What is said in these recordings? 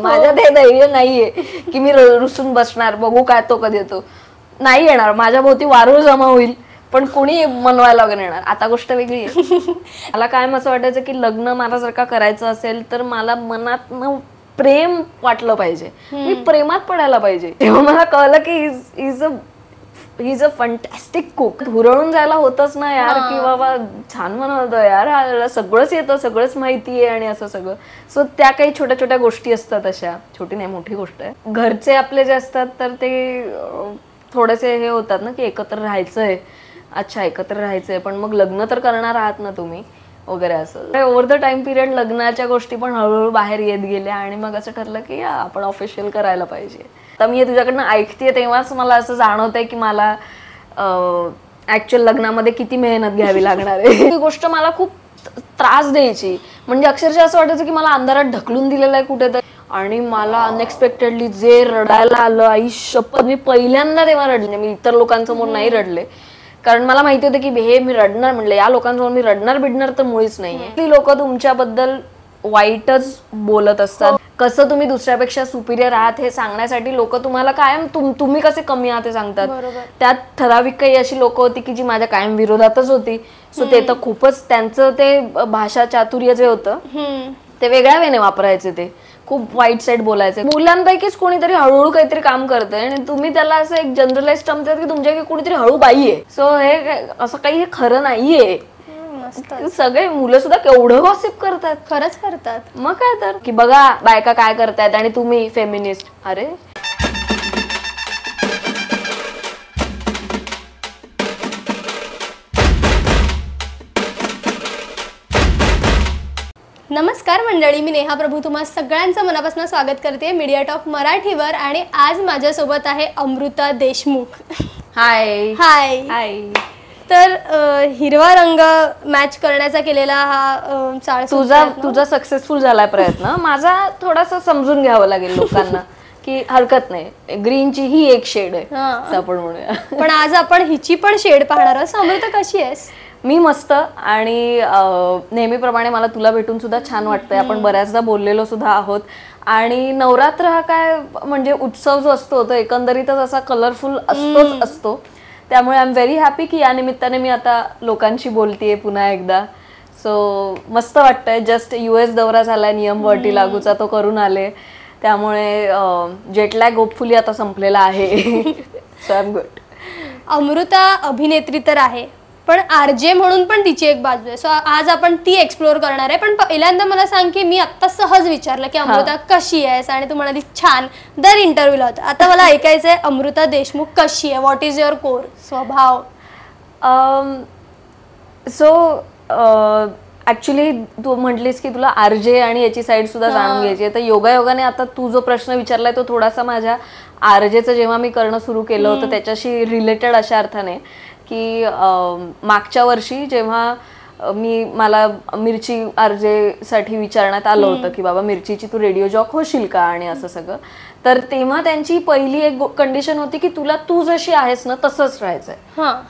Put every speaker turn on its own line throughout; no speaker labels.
माझ्या ते धैर्य नाहीये की मी रुसून बसणार, बघू काय तो कधी येतो. नाही येणार, माझ्या भोवती वारूळ जमा होईल पण कोणी मनवायला वगैरे येणार. आता गोष्ट वेगळी आहे. मला कायम असं वाटायचं की लग्न मला जर का करायचं असेल तर मला मनात प्रेम वाटलं पाहिजे, मी प्रेमात पडायला पाहिजे. तेव्हा मला कळलं की इज अ फंटॅस्टिक कुक. हुरळून जायला होतच ना यार की बाबा छान बनवतो यार, सगळंच येतं, सगळंच माहिती आहे आणि असं सगळं. सो त्या काही छोट्या छोट्या गोष्टी असतात, अशा छोटी नाही मोठी गोष्ट आहे. घरचे आपले जे असतात तर ते थोडेसे हे होतात ना की एकत्र राहायचंय, अच्छा एकत्र राहायचंय पण मग लग्न तर करणार आहात ना तुम्ही वगैरे असं. ओव्हर द टाइम पिरियड लग्नाच्या गोष्टी पण हळूहळू बाहेर येत गेल्या आणि मग असं ठरलं की आपण ऑफिशियल करायला पाहिजे. तर मी हे तुझ्याकडनं ऐकतेय तेव्हाच मला असं जाणवतंय की मला ऍक्च्युअल लग्नामध्ये किती मेहनत घ्यावी लागणार आहे. ही गोष्ट मला खूप त्रास द्यायची, म्हणजे अक्षरशः असं वाटायचं की मला अंधारात ढकलून दिलेलं आहे कुठेतरी. आणि मला अनएक्सपेक्टेडली जे रडायला आलं, आई शपथ मी पहिल्यांदा तेव्हा रडले. मी इतर लोकांसमोर नाही रडले कारण मला माहिती होतं की हे मी रडणार, म्हणलं या लोकांसमोर मी रडणार बिडणार तर मुळीच नाहीये. ती लोक तुमच्याबद्दल वाईटच बोलत असतात. कसं तुम्ही दुसऱ्यापेक्षा सुपिरियर आहात हे सांगण्यासाठी लोक तुम्हाला कायम तुम्ही कसे कमी आहात हे सांगतात. त्यात ठराविक काही अशी लोक होती की जी माझ्या कायम विरोधातच होती. सो ते तर खूपच त्यांचं ते भाषा चातुर्य जे होतं ते वेगळ्या वेने वापरायचे, ते खूप वाईट साईड बोलायचे. मुलांपैकीच कोणीतरी हळूहळू काहीतरी काम करतंय आणि तुम्ही त्याला असं एक जनरलाइज टर्म देतात की तुमच्या कोणीतरी हळू बाई आहे. सो हे असं काही हे खरं नाहीये. सगळे मुलं सुद्धा केवढं गॉसिप करतात,
खरंच करतात.
मग काय तर की बघा बायका काय करतायत आणि तुम्ही फेमिनिस्ट. अरे
नमस्कार मंडळी, मी नेहा प्रभू तुम्हा सगळ्यांचं मनापासून स्वागत करते मीडिया टॉक मराठीवर. आणि आज माझ्यासोबत आहे अमृता देशमुख.
हाय
हाय
हाय.
तर हिरवा रंग मॅच करण्याचा केलेला हा
तुझा सक्सेसफुल झालाय प्रयत्न. माझा थोडासा समजून घ्यावं लागेल लोकांना की हरकत नाही, ग्रीनची ही एक शेड आहे आपण म्हणूया.
पण आज आपण हिची पण शेड पाहणार आहोत. अमृता कशी आहेस?
मी मस्त. आणि नेहमीप्रमाणे मला तुला भेटून सुद्धा छान वाटतंय. आपण बऱ्याचदा बोललेलो सुद्धा आहोत. आणि नवरात्र हा काय म्हणजे उत्सव जो असतो तो एकंदरीतच असा कलरफुल असतो. त्यामुळे आय एम व्हेरी हॅपी की या निमित्ताने मी आता लोकांशी बोलतेय पुन्हा एकदा. सो मस्त वाटतंय. जस्ट US दौरा झालाय, नियम अटी लागूचा तो करून आले, त्यामुळे जेटलॅग होपफुली आता संपलेला आहे. So I am good.
Amruta अभिनेत्री तर आहे पण आरजे म्हणून पण तिची एक बाजू आहे. सो आज आपण ती एक्सप्लोर करणार आहे. पण पहिल्यांदा मला सांग की मी आता सहज विचारलं की अमृता कशी आहेस आणि तू म्हणाली छान, दर इंटरव्ह्यूला होता. आता मला ऐकायचंय अमृता देशमुख कशी आहे, व्हॉट इज युअर कोर स्वभाव?
सो ऍक्च्युली तू म्हटलीस की तुला आरजे आणि याची साईड सुद्धा जाणून घ्यायची आहे. तर योगायोगाने आता तू जो प्रश्न विचारलाय तो थोडासा माझ्या आरजेचं जेव्हा मी करणं सुरू केलं होतं त्याच्याशी रिलेटेड अशा अर्थाने की मागच्या वर्षी जेव्हा मला मिरची आरजेसाठी विचारण्यात आलं होतं की बाबा मिरचीची तू रेडिओ जॉक होशील का आणि असं सगळं, तर तेव्हा त्यांची पहिली एक कंडिशन होती की तुला तू जशी आहेस ना तसंच राहायचंय.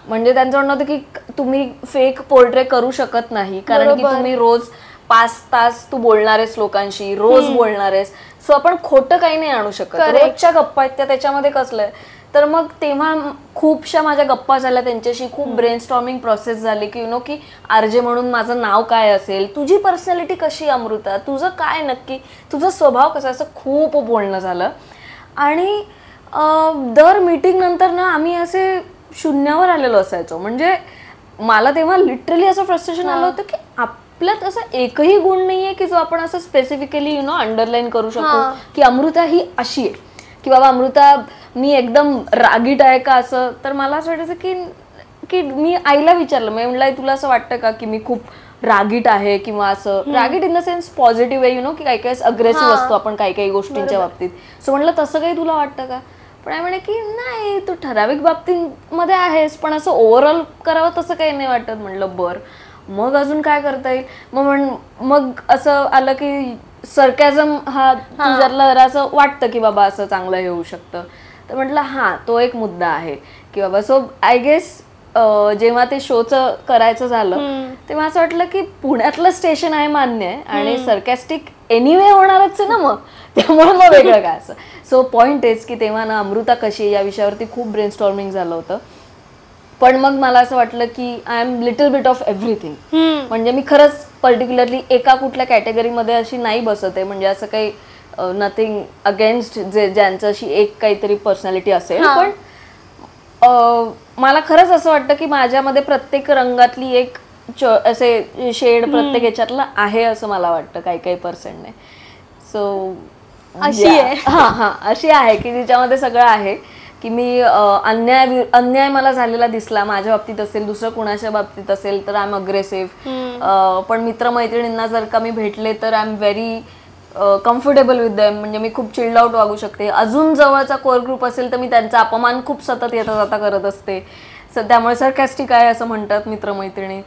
म्हणजे त्यांचं म्हणणं होतं की तुम्ही फेक पोर्ट्रे करू शकत नाही कारण की तुम्ही रोज 5 तास तू बोलणार आहेस लोकांशी, रोज बोलणार आहेस. सो आपण खोटं काही नाही आणू शकत. रोजच्या गप्पा आहेत त्या, त्याच्यामध्ये कसलंय. तर मग तेव्हा खूपशा माझ्या गप्पा झाल्या त्यांच्याशी, खूप ब्रेनस्टॉर्मिंग प्रोसेस झाली की की आरजे म्हणून माझं नाव काय असेल, तुझी पर्सनॅलिटी कशी अमृता, तुझं काय नक्की, तुझा स्वभाव कसा, असं खूप बोलणं झालं. आणि दर मीटिंग नंतर ना आम्ही असे शून्यावर आलेलो असायचो. म्हणजे मला तेव्हा लिटरली असं फ्रस्ट्रेशन आलं होतं की आपल्यात असं एकही गुण नाहीये की जो आपण असं स्पेसिफिकली अंडरलाईन करू शकतो की अमृता ही अशी आहे की बाबा अमृता मी एकदम रागीट आहे का असं. तर मला असं वाटायचं की मी आईला विचारलं, मी म्हटलं तुला असं वाटतं का की मी खूप रागीट आहे किंवा असं रागीट इन द सेन्स पॉझिटिव्ह आहे की काही काही अग्रेसिव्ह असतो आपण काही काही गोष्टींच्या बाबतीत. सो म्हटलं तसं काही तुला वाटतं का. पण म्हणे की नाही तू ठराविक बाबतींमध्ये आहेस पण असं ओव्हरऑल करावं तसं काही नाही वाटत. म्हटलं बर मग अजून काय करता येईल. मग असं आलं की सरकॅझम हा तुझ्यातलं असं वाटतं की बाबा असं चांगलं हे होऊ शकतं. तर म्हटलं हा तो एक मुद्दा आहे की बाबा. सो आय गेस जेव्हा ते शोचं करायचं झालं तेव्हा असं वाटलं की पुण्यातलं स्टेशन आहे मान्य आहे आणि सरकॅस्टिक एनिवे होणारच आहे ना मग, त्यामुळे मग वेगळं काय असं. सो पॉइंट इज की तेव्हा ना अमृता कशी या विषयावरती खूप ब्रेनस्टॉर्मिंग झालं होतं. पण मग मला असं वाटलं की I am little bit of everything. म्हणजे मी खरंच पर्टिक्युलरली एका कुठल्या कॅटेगरीमध्ये अशी नाही बसत आहे. म्हणजे असं काही नथिंग अगेन्स्ट ज्यांचं अशी एक काहीतरी पर्सनॅलिटी असेल, पण मला खरंच असं वाटतं की माझ्यामध्ये प्रत्येक रंगातली एक असे शेड प्रत्येक ह्याच्यातलं आहे असं मला वाटतं काही पर्सेंटने. सो
अशी आहे,
अशी आहे की जिच्यामध्ये सगळं आहे की मी अन्याय मला झालेला दिसला माझ्या बाबतीत असेल, दुसरं कुणाच्या बाबतीत असेल तर आय एम अग्रेसिव्ह. पण मित्रमैत्रिणींना जर का मी भेटले तर I am very comfortable with them. म्हणजे मी खूप चिल्ड आउट वागू शकते. अजून जवळचा कोर ग्रुप असेल तर मी त्यांचा अपमान खूप सतत येता जाता करत असते. त्यामुळे सरकॅस्टिक आहे असं म्हणतात मित्रमैत्रिणी.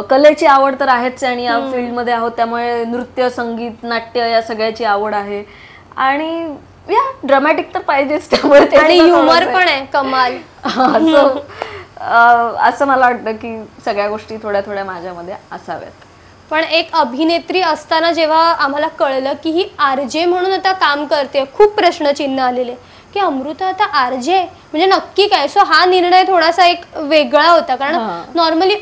कलेची आवड तर आहेच आणि या फील्डमध्ये आहोत त्यामुळे नृत्य, संगीत, नाट्य या सगळ्याची आवड आहे. आणि या ड्रामॅटिक तर पाहिजेच, त्यामुळे
आणि ह्युमर पण आहे कमाल.
असं मला वाटतं की सगळ्या गोष्टी थोड्या थोड्या माझ्यामध्ये असाव्यात.
पण एक अभिनेत्री असताना जेव्हा आम्हाला कळलं की ही आरजे म्हणून आता काम करते, खूप प्रश्नचिन्ह आलेले की अमृता आता आरजे म्हणजे नक्की काय. सो हा निर्णय थोडासा एक वेगळा होता, कारण नॉर्मली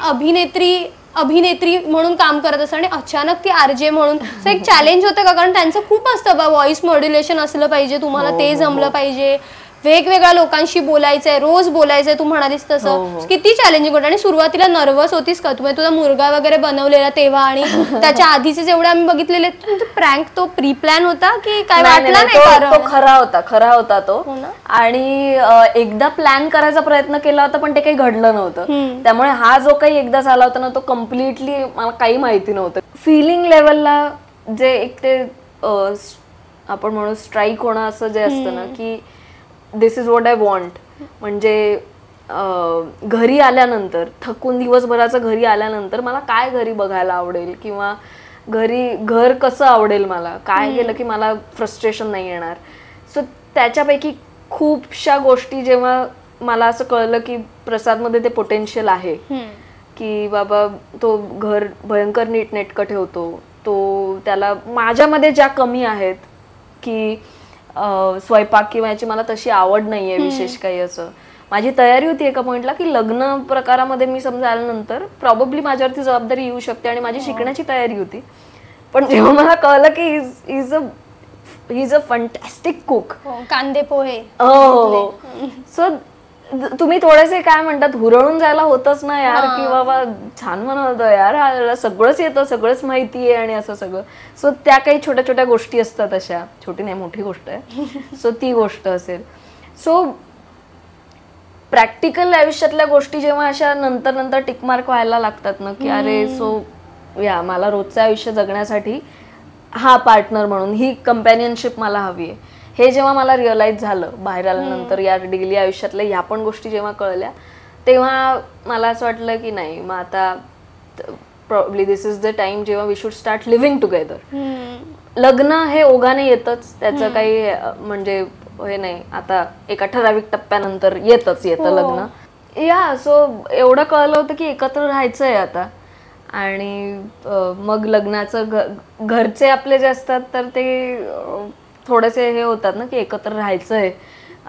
अभिनेत्री म्हणून काम करत असतं आणि अचानक ती आरजे म्हणून. सो एक चॅलेंज होतं का, कारण त्यांचं खूप असतं बा, व्हॉइस मॉड्युलेशन असलं पाहिजे, तुम्हाला ते जमलं पाहिजे, वेगवेगळ्या लोकांशी बोलायचंय, रोज बोलायचंय, तू म्हणालीस तसं. किती चॅलेंजिंग होतं. आणि सुरुवातीला नर्वस होतीस का तुम्ही? तुझा मुलगा वगैरे बनवलेला तेव्हा आणि त्याच्या आधीचे जेवढे आम्ही बघितलेले, प्रँक तो प्री प्लॅन होता की काय? वाटला नाही,
तो खरा होता तो. आणि एकदा प्लॅन करायचा प्रयत्न केला होता पण ते काही घडलं नव्हतं. त्यामुळे हा जो काही एकदा झाला होता ना तो कम्प्लिटली मला काही माहिती नव्हतं. फिलिंग लेवलला जे एक ते आपण म्हणू स्ट्राईक होणं असं जे असतं ना की दिस इज व्हॉट आय वॉन्ट. म्हणजे घरी आल्यानंतर थकून दिवसभराचं घरी आल्यानंतर मला काय घरी बघायला आवडेल किंवा घर कसं आवडेल, मला काय केलं की मला फ्रस्ट्रेशन नाही येणार. सो त्याच्यापैकी खूपशा गोष्टी जेव्हा मला असं कळलं की प्रसादमध्ये ते पोटेन्शियल आहे की बाबा तो घर भयंकर नीटनेटकं ठेवतो, तो त्याला माझ्यामध्ये ज्या कमी आहेत की स्वयंपाक किंवा याची मला तशी आवड नाहीये विशेष काही. असं माझी तयारी होती एका पॉइंटला की लग्न प्रकारामध्ये मी समजा आल्यानंतर प्रॉब्ली माझ्यावरती जबाबदारी येऊ शकते आणि माझी शिकण्याची तयारी होती. पण जेव्हा मला कळलं की इज अ फंटॅस्टिक कुक,
कांदे पोहे,
हो. सो तुम्ही थोडेसे काय म्हणतात हुरळून जायला होतच ना यार की बाबा छान बनवतो यार, सगळंच येतं, सगळंच माहिती आहे आणि असं सगळं. सो त्या काही छोट्या छोट्या गोष्टी असतात, अशा छोटी नाही मोठी गोष्ट आहे. सो ती गोष्ट असेल. सो प्रॅक्टिकल आयुष्यातल्या गोष्टी जेव्हा अशा नंतर टिकमार्क व्हायला लागतात ना की अरे सो या मला रोजचं आयुष्य जगण्यासाठी हा पार्टनर म्हणून ही कंपॅनियनशिप मला हवी आहे, हे जेव्हा मला रिअलाइज झालं बाहेर आल्यानंतर, या डेली आयुष्यातल्या ह्या पण गोष्टी जेव्हा कळल्या तेव्हा मला असं वाटलं की नाही मग आता probably this is the time जेव्हा we should start living together. लग्न हे ओघाने येतच, त्याचं काही म्हणजे हे नाही, आता एका ठराविक टप्प्यानंतर येतं लग्न. या सो एवढं कळलं होतं की एकत्र राहायचंय आता. आणि मग लग्नाचं घरचे आपले जे असतात तर ते थोडेसे हे होतात ना की एकत्र राहायचंय,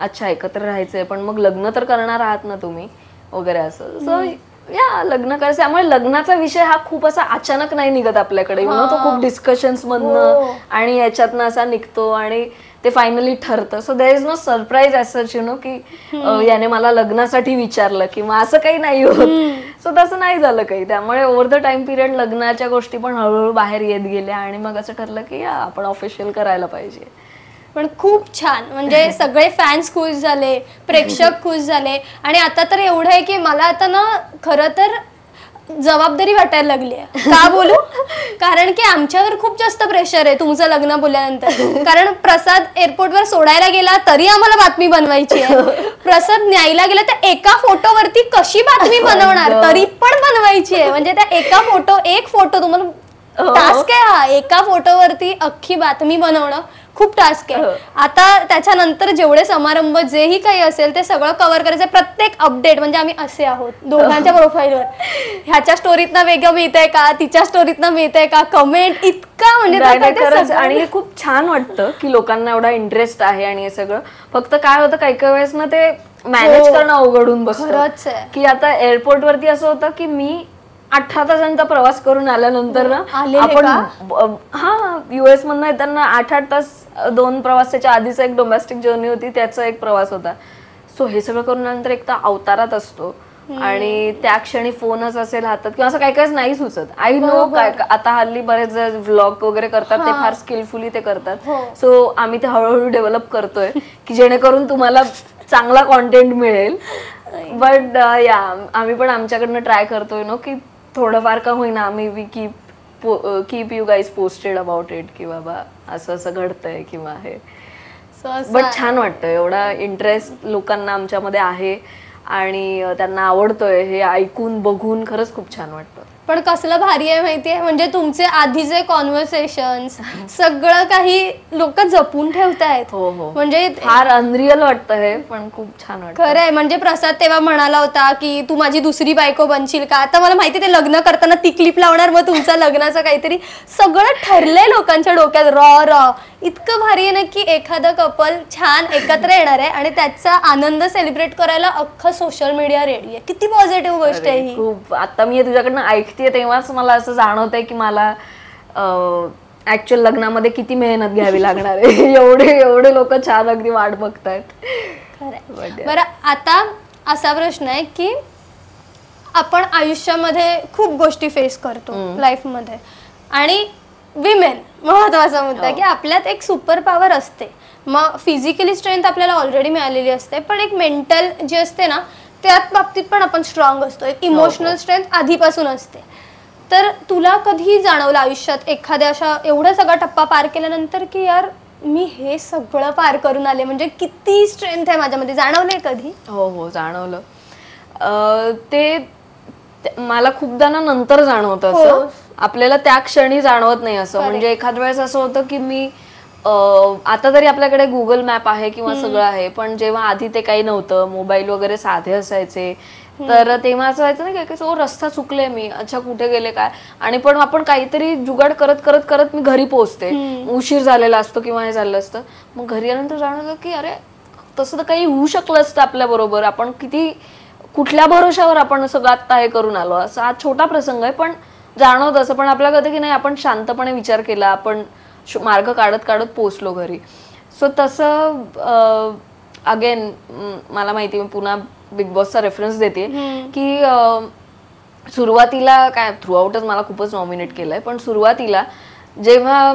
अच्छा एकत्र राहायचंय पण मग लग्न तर करणार आहात ना तुम्ही वगैरे असं. सो या लग्न करायचं. त्यामुळे लग्नाचा विषय हा खूप असा अचानक नाही निघत आपल्याकडे, तो खूप डिस्कशन्स मधनं आणि याच्यातनं असा निघतो आणि ते फायनली ठरतं. So there is no surprise as such you know की याने मला लग्नासाठी विचारलं किंवा असं काही नाही होत. सो तसं नाही झालं काही. त्यामुळे ओव्हर द टाइम पिरियड लग्नाच्या गोष्टी पण हळूहळू बाहेर येत गेल्या आणि मग असं ठरलं की आपण ऑफिशियल करायला पाहिजे.
पण खूप छान, म्हणजे सगळे फॅन्स खुश झाले, प्रेक्षक खुश झाले. आणि आता तर एवढं आहे की मला आता ना खरं तर जबाबदारी वाटायला लागली आहे. का बोलू? कारण की आमच्यावर खूप जास्त प्रेशर आहे तुमचं लग्न बोलल्यानंतर. कारण प्रसाद एअरपोर्टवर सोडायला गेला तरी आम्हाला बातमी बनवायची आहे, प्रसाद न्यायला गेला तर एका फोटोवरती कशी बातमी बनवणार तरी पण बनवायची आहे. म्हणजे त्या एक फोटो तुम्हाला टास्क आहे हा, एका फोटोवरती अख्खी बातमी बनवणं खूप टास्क आहे. आता त्याच्यानंतर जेवढे समारंभ जेही काही असेल ते सगळं कव्हर करायचं. प्रत्येक अपडेट म्हणजे आम्ही असे आहोत दोघांच्या प्रोफाईलवर, ह्याच्या स्टोरीतनं वेगळं मिळतंय का, तिच्या स्टोरीतनं मिळतंय का, कमेंट इतका म्हणजे.
आणि हे खूप छान वाटतं की लोकांना एवढा इंटरेस्ट आहे. आणि हे सगळं फक्त काय होतं काही काही वेळेस ना ते मॅनेज करणं अवघडून बसतं. की आता एअरपोर्ट वरती असं होतं की मी 18 तासांचा प्रवास करून आल्यानंतर ना आपण US मधनं येताना 8 तास 2 प्रवासाच्या आधीचा एक डोमेस्टिक जर्नी होती, त्याचा एक प्रवास होता. सो हे सगळं करून आल्यानंतर एक तर अवतारात असतो आणि त्या क्षणी फोनच असेल हातात किंवा असं काही काही नाही सुचत. आय नो काय आता हल्ली बरेच व्लॉग वगैरे करतात ते फार स्किलफुली ते करतात. सो आम्ही ते हळूहळू डेव्हलप करतोय की जेणेकरून तुम्हाला चांगला कॉन्टेंट मिळेल. बट या आम्ही पण आमच्याकडनं ट्राय करतोय नो की थोडंफार का होईना आम्ही we keep you guys posted about it की बाबा असं असं घडतंय किंवा हे. बट छान वाटतं एवढा इंटरेस्ट लोकांना आमच्यामध्ये आहे आणि त्यांना आवडतोय हे ऐकून बघून खरंच खूप छान वाटतं.
पण कसलं भारी आहे माहितीये, म्हणजे तुमचे आधीचे कॉन्व्हर्सेशन्स सगळं काही लोक जपून ठेवतायत. म्हणजे
फार अनरियल वाटतं हे, पण खूप छान वाटतं.
खरंय. म्हणजे प्रसाद तेव्हा म्हणाला होता की तू माझी दुसरी बायको बनशील का. आता मला माहिती ते लग्न करताना ती क्लिप लावणार, मग तुमचं लग्नाचं काहीतरी सगळं ठरलंय लोकांच्या डोक्यात. रॉ इतकं भारी आहे ना की एखादं कपल छान एकत्र येणार आहे आणि त्याचा आनंद सेलिब्रेट करायला अख्खं सोशल मीडिया रेडी आहे. किती पॉझिटिव्ह गोष्ट आहे ही.
खूप. आता मी तुझ्याकडनं ऐकतेय तेव्हाच मला असं जाणवतंय की मला ऍक्च्युअल लग्नामध्ये किती मेहनत घ्यावी लागणार आहे. एवढे लोक छान अगदी वाट बघतायत.
बरं, आता असा प्रश्न आहे की आपण आयुष्यामध्ये खूप गोष्टी फेस करतो लाईफमध्ये आणि विमेन महत्वाचा मुद्दा की आपल्यात एक सुपर पॉवर असते. मग फिजिकली स्ट्रेंथ आपल्याला ऑलरेडी मिळालेली असते, पण एक मेंटल जी असते ना त्यात बाबतीत पण आपण स्ट्रॉंग असतो. एक इमोशनल स्ट्रेंथ आधीपासून असते. तर तुला कधी जाणवलं आयुष्यात एखाद्या अशा एवढा सगळा टप्पा पार केल्यानंतर की यार मी हे सगळं पार करून आले, म्हणजे किती स्ट्रेंथ आहे माझ्यामध्ये, जाणवलंय कधी?
हो जाणवलं. ते मला खूपदा ना नंतर जाणवतं असं, आपल्याला त्या क्षणी जाणवत नाही असं. म्हणजे एखाद वेळेस असं होतं की मी आता तरी आपल्याकडे गुगल मॅप आहे किंवा सगळं आहे, पण जेव्हा आधी ते काही नव्हतं, मोबाईल वगैरे साधे असायचे, तर तेव्हा असं व्हायचं ना की रस्ता चुकले मी, अच्छा कुठे गेले काय. आणि पण आपण काहीतरी जुगाड करत करत करत मी घरी पोहोचते, उशीर झालेला असतो किंवा हे झालं असतं. मग घरी आल्यानंतर जाणवलं की अरे तसं तर काही होऊ शकलं असतं आपल्या बरोबर, आपण किती कुठल्या भरोशावर आपण सगळं आता हे करून आलो. असं हा छोटा प्रसंग आहे पण जाणवत असं. पण आपल्याला कळतं की नाही आपण शांतपणे विचार केला, आपण मार्ग काढत काढत पोचलो घरी. सो तसं अगेन मला माहिती, मी पुन्हा बिग बॉसचा रेफरन्स देते की सुरुवातीला काय थ्रूआउटच मला खूपच नॉमिनेट केलंय, पण सुरुवातीला जेव्हा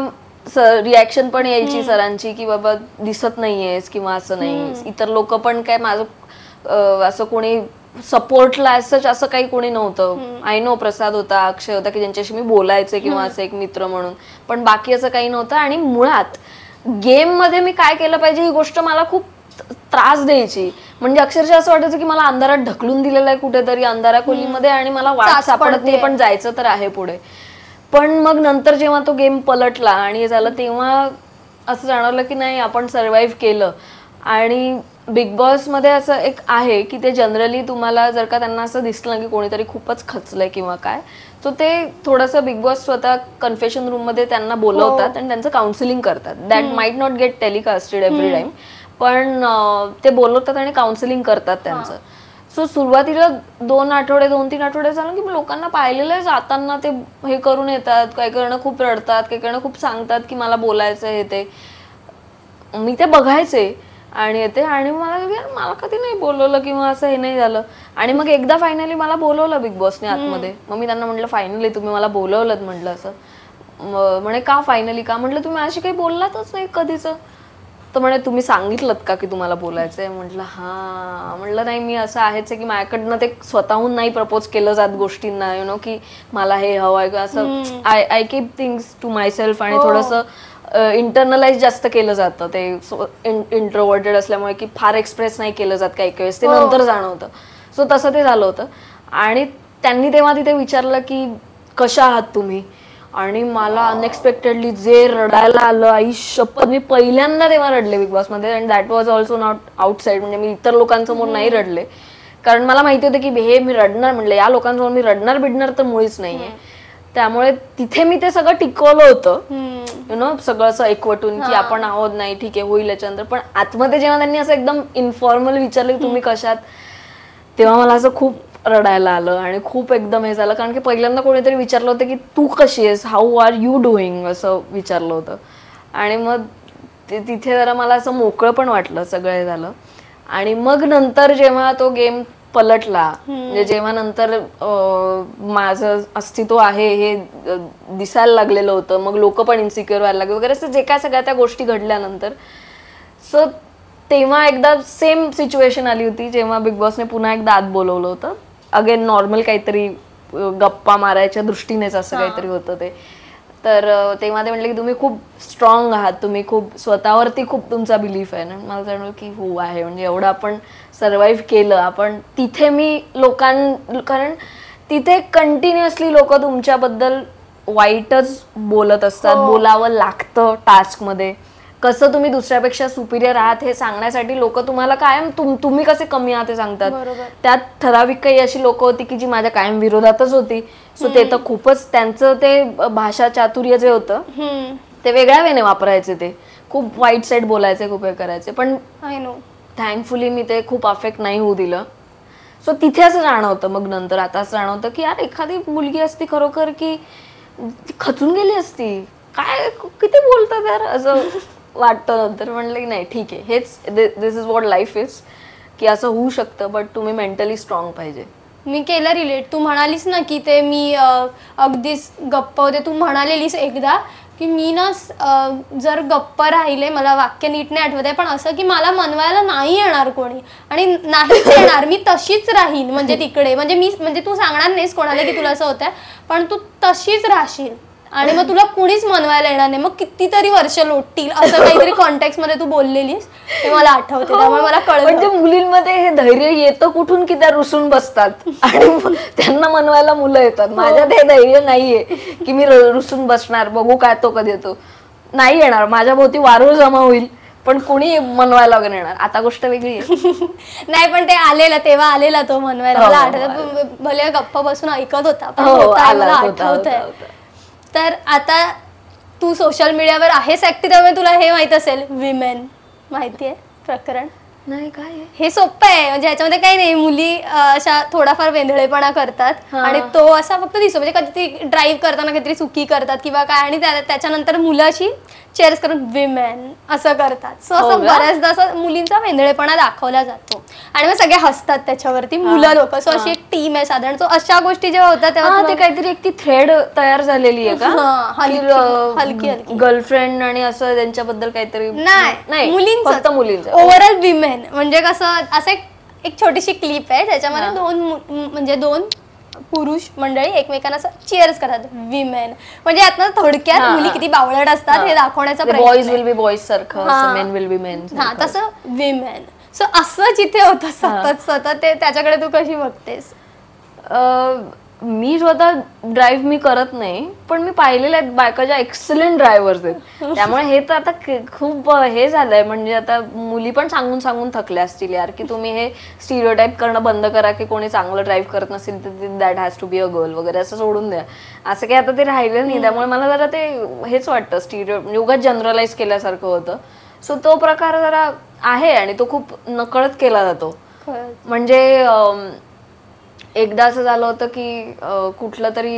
रिॲक्शन पण यायची सरांची की बाबा दिसत नाहीयेस किंवा असं नाही, इतर लोक पण काय माझं असं कोणी सपोर्टला असं काही कोणी नव्हतं. आय नो प्रसाद होता, अक्षय होता की ज्यांच्याशी मी बोलायचे किंवा असं एक मित्र म्हणून, पण बाकी असं काही नव्हतं. आणि मुळात गेम मध्ये मी काय केलं पाहिजे ही गोष्ट मला खूप त्रास द्यायची. म्हणजे अक्षरशः असं वाटायचं की मला अंधारात ढकलून दिलेलं आहे कुठेतरी अंधारा खोलीमध्ये आणि मला वाट सापडत नाही, पण जायचं तर आहे पुढे. पण मग नंतर जेव्हा तो गेम पलटला आणि हे झालं तेव्हा असं जाणवलं की नाही आपण सर्व्हाइव्ह केलं. आणि बिग बॉस मध्ये असं एक आहे की ते जनरली तुम्हाला जर का त्यांना असं दिसलं की कोणीतरी खूपच खचलंय किंवा काय, सो ते थोडंसं बिग बॉस स्वतः कन्फेशन रूम मध्ये त्यांना बोलवतात आणि त्यांचं काउन्सिलिंग करतात. That might not get telecasted every time, पण ते बोलवतात आणि काउन्सिलिंग करतात त्यांचं. सो सुरुवातीला 2-3 आठवडे झालं की लोकांना पाहिलेलं आहे जाताना ते हे करून येतात, काही करणं खूप रडतात, काही करणं खूप सांगतात की मला बोलायचं हे ते. मी ते बघायचे आणि येते आणि मला कधी नाही बोलवलं किंवा असं हे नाही झालं. आणि मग एकदा फायनली मला बोलवलं बिग बॉसने आतमध्ये. मग मी त्यांना म्हटलं फायनली तुम्ही मला बोलवलं म्हटलं असं. म्हणे का फायनली का, म्हटलं तुम्ही अशी काही बोललातच नाही कधीच. तर म्हणे तुम्ही सांगितलं का की तुम्हाला बोलायचंय. म्हटलं हा, म्हटलं नाही मी असं आहेच की माझ्याकडनं ते स्वतःहून नाही प्रपोज केलं जात गोष्टींना, यु नो की मला हे हवं आहे असं. I keep things to myself आणि थोडंसं इंटरनलाइज जास्त केलं जातं ते इंट्रोवर्टेड असल्यामुळे की फार एक्सप्रेस नाही केलं जात काही वेळेस, ते नंतर जाणवतं. सो तसं ते झालं होतं. आणि त्यांनी तेव्हा तिथे विचारलं की कशा आहात तुम्ही. आणि मला अनएक्सपेक्टेडली जे रडायला आलं, आई शपथ, मी पहिल्यांदा तेव्हा रडले बिग बॉस मध्ये. And that was also not outside, म्हणजे मी इतर लोकांसमोर नाही रडले, कारण मला माहिती होतं की हे मी रडणार, म्हणलं या लोकांसमोर मी रडणार बिडणार तर मुळीच नाहीये. त्यामुळे तिथे मी ते सगळं टिकवलं होतं, यु नो, सगळं असं एकवटून की आपण आहोत, नाही ठीक आहे होईल याच्यानंतर. पण आतमध्ये जेव्हा त्यांनी असं एकदम इन्फॉर्मल विचारलं की तुम्ही कशात, तेव्हा मला असं खूप रडायला आलं आणि खूप एकदम हे झालं, कारण की पहिल्यांदा कोणीतरी विचारलं होतं की तू कशी आहेस, हाऊ आर यू डुईंग, असं विचारलं होतं. आणि मग तिथे जरा मला असं मोकळं पण वाटलं, सगळं हे झालं. आणि मग नंतर जेव्हा तो गेम पलटला, म्हणजे जेव्हा नंतर माझं अस्तित्व आहे हे दिसायला लागलेलं होतं, मग लोक पण इन्सिक्युअर व्हायला लागले वगैरे, असं जे काय सगळ्या त्या गोष्टी घडल्यानंतर, सो तेव्हा एकदा सेम सिच्युएशन आली होती, जेव्हा बिग बॉसने पुन्हा एकदा आत बोलवलं होतं. अगेन नॉर्मल काहीतरी गप्पा मारायच्या दृष्टीनेच असं काहीतरी होतं ते. तर तेव्हा ते म्हटले की तुम्ही खूप स्ट्रॉंग आहात, तुम्ही खूप स्वतःवरती खूप तुमचा बिलीफ आहे ना. मला जाणवलं की हो आहे, म्हणजे एवढं आपण सर्वाइव्ह केलं आपण तिथे. मी कारण तिथे कंटिन्युअसली लोक तुमच्याबद्दल वाईटच बोलत असतात, बोलावं लागतं टास्कमध्ये. कसं तुम्ही दुसऱ्यापेक्षा सुपिरियर आहात हे सांगण्यासाठी लोक तुम्हाला कायम तुम्ही कसे कमी आहात हे सांगतात. त्यात ठराविक काही अशी लोक होती की जी माझ्या कायम विरोधातच होती. सो ते तर खूपच, त्यांचं ते भाषा चातुर्य जे होतं ते वेगळ्या वेने वापरायचे, ते खूप वाईट साईड बोलायचे, खूप हे करायचे. पण थँकफुली मी ते खूप अफेक्ट नाही होऊ दिलं. सो तिथे असं जाणवतं, मग नंतर आता असं जाणवतं की यार एखादी मुलगी असती खरोखर की ती खचून गेली असती, काय किती बोलतात यार, असं वाटतं नंतर. म्हणलं की नाही ठीक आहे, हेच दिस इज व्हॉट लाईफ इज, की असं होऊ शकतं, बट तुम्ही मेंटली स्ट्रॉंग पाहिजे.
मी केलं रिलेट. तू म्हणालीस ना की ते मी अगदीच गप्प होते, तू म्हणालेलीस एकदा की मी ना जर गप्प राहिले, मला वाक्य नीट नाही आठवत आहे, पण असं की मला मनवायला नाही येणार कोणी आणि नाहीच येणार, मी तशीच राहीन म्हणजे तिकडे, म्हणजे तू सांगणार नाहीस कोणाला की तुला असं होतंय, पण तू तशीच राहशील आणि मग तुला कुणीच मनवायला येणार नाही, मग कितीतरी वर्ष लोटतील, असं काहीतरी कॉन्टेक्स्ट मध्ये तू बोललेलीस ते मला आठवते. त्यामुळे मला कळलं
म्हणजे मुलींमध्ये हे धैर्य येतं कुठून की त्या रुसून बसतात आणि त्यांना मनवायला मुलं येतात. माझ्यात हे धैर्य नाहीये की मी रुसून बसणार, बघू काय तो कधी येतो, नाही येणार. माझ्या भोवती वारूळ जमा होईल पण कोणी मनवायला वगैरे येणार, आता गोष्ट वेगळी आहे.
नाही पण ते आलेला, तेव्हा आलेला तो मनवायला, मला आठवत, भले गप्पा बसून ऐकत होता, मला आठवत आहे. तर आता तू सोशल मीडियावर आहेस ऍक्टिव्ह, त्यामुळे तुला हे माहित असेल, विमेन माहिती आहे प्रकरण?
नाही, काय
हे सोपं आहे, म्हणजे ह्याच्यामध्ये काही नाही, मुली अशा थोडाफार वेंधळेपणा करतात आणि तो असा फक्त दिसतो, म्हणजे कधी ड्राईव्ह करताना काहीतरी चुकी करतात किंवा काय, आणि त्याच्यानंतर मुलं अशी चेअर्स करून विमेन असं करतात. सो असं बऱ्याचदा असं मुलींचा वेंधळेपणा दाखवला जातो आणि मग सगळे हसतात त्याच्यावरती, मुलं लोक. सो अशी एक टीम आहे साधारण. सो अशा गोष्टी जेव्हा होतात तेव्हा
ते काहीतरी एक ती थ्रेड तयार झालेली आहे का,
हलकी हलकी
गर्लफ्रेंड आणि असं त्यांच्याबद्दल काहीतरी?
नाही, मुलींचं,
मुलींचं
ओव्हरऑल विमेन. म्हणजे कसं, असं एक छोटीशी क्लिप आहे त्याच्यामध्ये दोन पुरुष मंडळी एकमेकांना चीअर्स करतात, विमेन. म्हणजे यातनं थोडक्यात मुली किती बावळट असतात हे दाखवण्याचा प्रयत्न.
बॉयज विल बी बॉयज सारखं, मेन विल बी मेन.
हा, तसं विमेन. सो असं जिथे होतं सतत ते, त्याच्याकडे तू कशी बघतेस?
मी स्वतः ड्राईव्ह मी करत नाही, पण मी पाहिलेल्या आहेत बायका ज्या एक्सलंट ड्रायव्हर्स आहेत. त्यामुळे हे तर आता खूप हे झालंय, म्हणजे आता मुली पण सांगून सांगून थकल्या असतील यार की तुम्ही हे स्टिरियोटाईप करणं बंद करा की कोणी चांगलं ड्राईव्ह करत नसेल तर that has to be a girl वगैरे असं सोडून द्या. असं काही आता ते राहिलं नाही. त्यामुळे मला जरा ते हेच वाटतं, स्टिरियो म्हणजे उगाच जनरलाइज केल्यासारखं होतं. सो तो प्रकार जरा आहे आणि तो खूप नकळत केला जातो. म्हणजे एकदा असं झालं होतं की कुठलं तरी